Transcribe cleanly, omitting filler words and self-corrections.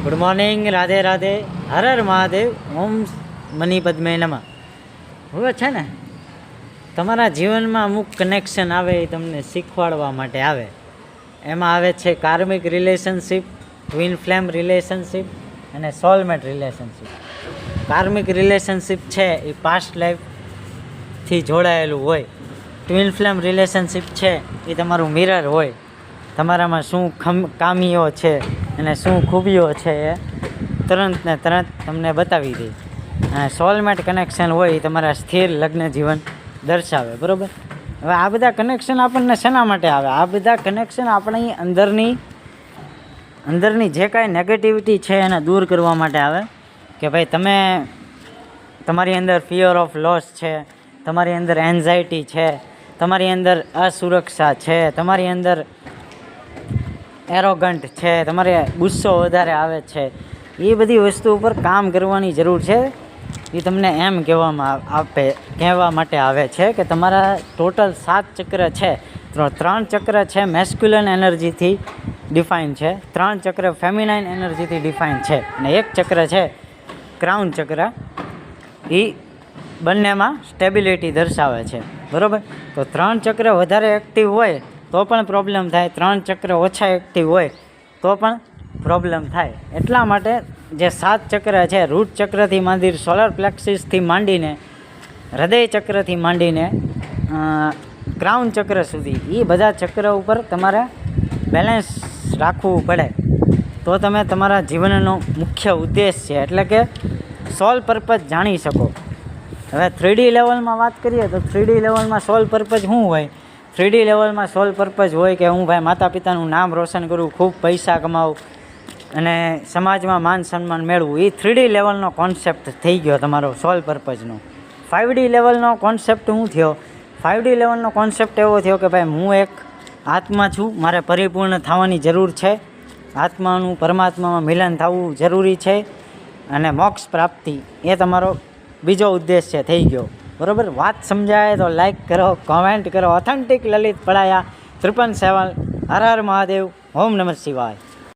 Good morning, Radhe Radhe, Har Har Mahadev, ઓમ money પદ્મે નમઃ. હવે છે ને તમારા જીવનમાં અમુક કનેક્શન આવે એ તમને શીખવાડવા માટે આવે. એમાં આવે છે karmic relationship, twin flame relationship અને સોલમેટ રિલેશનશિપ. કાર્મિક રિલેશનશિપ છે એ પાસ્ટ લાઈફથી જોડાયેલું હોય. ટ્વિન ફ્લેમ રિલેશનશિપ છે એ તમારું મિરર હોય. તમારામાં શું ખામીઓ છે અને શું ખૂબીઓ છે એ તરત ને તરત તમને બતાવી દે. અને સોલમેટ કનેક્શન હોય એ તમારા સ્થિર લગ્ન જીવન દર્શાવે. બરાબર. હવે આ બધા કનેક્શન આપણને શેના માટે આવે? આ બધા કનેક્શન આપણી અંદરની જે કાંઈ નેગેટિવિટી છે એને દૂર કરવા માટે આવે. કે ભાઈ તમારી અંદર ફિયર ઓફ લોસ છે, તમારી અંદર એન્ઝાયટી છે, તમારી અંદર અસુરક્ષા છે, તમારી અંદર એરોગન્ટ છે, તમારે ગુસ્સો વધારે આવે છે. એ બધી વસ્તુ ઉપર કામ કરવાની જરૂર છે. એ તમને એમ કહેવા માટે આવે છે કે તમારા ટોટલ 7 ચક્ર છે. 3 ચક્ર છે મેસ્ક્યુલન એનર્જીથી ડિફાઇન છે, 3 ચક્ર ફેમિનાઇન એનર્જીથી ડિફાઇન છે અને 1 ચક્ર છે ક્રાઉન ચક્ર. એ બંનેમાં સ્ટેબિલિટી દર્શાવે છે. બરાબર. તો 3 ચક્ર વધારે એક્ટિવ હોય તો પણ પ્રોબ્લેમ થાય, 3 ચક્ર ઓછા એક્ટિવ હોય તો પણ પ્રોબ્લેમ થાય. એટલા માટે જે 7 ચક્ર છે, રૂટ ચક્રથી માંડી સોલર પ્લેક્સિસથી માંડીને હૃદય ચક્રથી માંડીને ક્રાઉન ચક્ર સુધી, એ બધા ચક્ર ઉપર તમારે બેલેન્સ રાખવું પડે તો તમે તમારા જીવનનો મુખ્ય ઉદ્દેશ છે એટલે કે સોલ પર્પઝ જાણી શકો. હવે 3D લેવલમાં વાત કરીએ તો 3D લેવલમાં સોલ પર્પઝ શું હોય? 3D લેવલમાં સોલ પર્પઝ હોય કે હું ભાઈ માતા પિતાનું નામ રોશન કરું, ખૂબ પૈસા કમાવું અને સમાજમાં માન સન્માન મેળવું. એ 3D લેવલનો કોન્સેપ્ટ થઈ ગયો તમારો સોલ પર્પઝનો. 5D લેવલનો કોન્સેપ્ટ શું થયો? 5D લેવલનો કોન્સેપ્ટ એવો થયો કે ભાઈ હું એક આત્મા છું, મારે પરિપૂર્ણ થવાની જરૂર છે, આત્માનું પરમાત્મામાં મિલન થવું જરૂરી છે અને મોક્ષ પ્રાપ્તિ એ તમારો બીજો ઉદ્દેશ્ય થઈ ગયો. બરાબર. વાત સમજાય તો લાઈક કરો, કોમેન્ટ કરો. ઓથેન્ટિક લલિત પડાયા 53 હર હર મહાદેવ, ઓમ નમઃ શિવાય.